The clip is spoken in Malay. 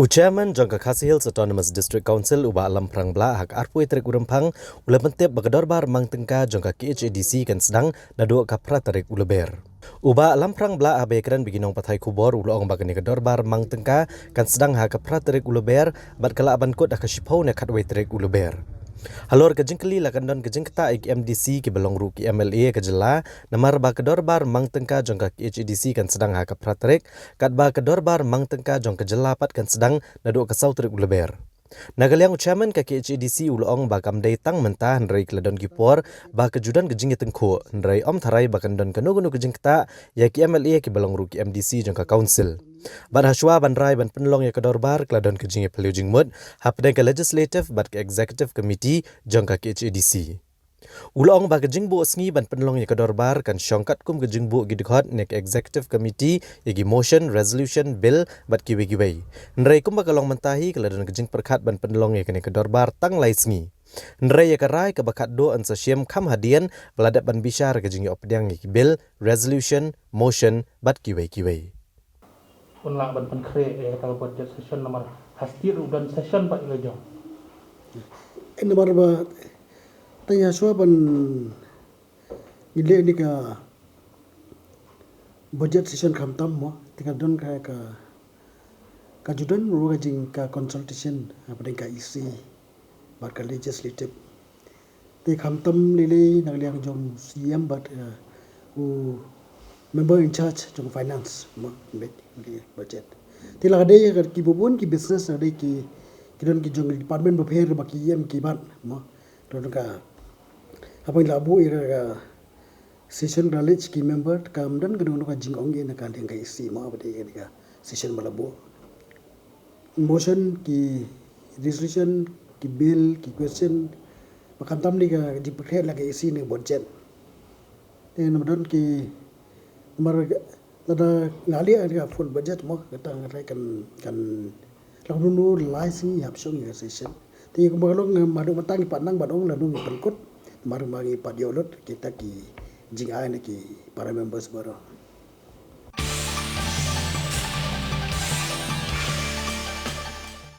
Chairman Jangka Khasi Hills Autonomous District Council uba alam perang bla hak arpui trek urempang ula mentep bagadorbar mang tengka jangka KHADC kan sedang nadu kapra tarik uleber. Uba alam perang bla abe kran biginong pathai kubor ula ong bagani gadorbar mang tengka kan sedang hak kapra tarik uleber bat kala aban kot akashipau ne katwai tarik uleber. Halor kejengkeli lakan don kejengketa ik MDC ke belongru ki MLA ke jela namar ba kedorbar mang tengka jongka HEDC kan sedang ha kapratrik kat ba kedorbar mang tengka jong ke jela pat kan sedang nadu ke sautrik uleber. Nagaliang chairman ka HEDC ulong ba kamdai tang mentah nrai kladon kipor ba kejudan kejing tengko nrai om tharai ba kandon kanu kejengketa ya ki MLA ke belongru ki MDC jongka council. Ban haswa ban rai ban penlong ya kedorbar kladon kejing pelujing mud hapdeng ke legislative bat ke executive committee jongka ke HEDC. Ulong ba kejing bu sngi ban penlong ya kedorbar kan syongkat kum kejing bu gidkhot nek executive committee yagi motion resolution bill bat ki wegi. Nrai kum ba kalong mentahi kladon kejing perkhat ban penlong ya kene kedorbar tang lai sngi. Nrai ya karai ke bakat do an sasyem kam hadian beladat ban bishar kejing ya opdyang yagi bill resolution motion bat ki wegi. Unlang ban penkre kalau buat session nomor hastir dan session pak ilejo. Ini nomor ba tanya suapan ile ni ka budget session kamtam mo tinggal don ka kajudan ru jing ka consultation apa ka isi bat ka legislative te kamtam lele nagliang jong siam bat u member in charge jong finance mo di budget tila ade ya ki bubun ki business ade ki don ki jong department prepare ba ki yem ki ban mo don ka apa labu ira session knowledge ki member kam dan gedung ka jing ong na kan ding isi mo apa de ka session malabu motion ki resolution ki bill ki question makam tam ni ka di prepare lagi isi ni budget te don ki mar lada ngali ada full budget mo kata ngai kan lalu nu license yap song ya session ti ko balong madu matang panang badong lalu ngipelkut maru magi padiolot kita ki jing ai ki para members baro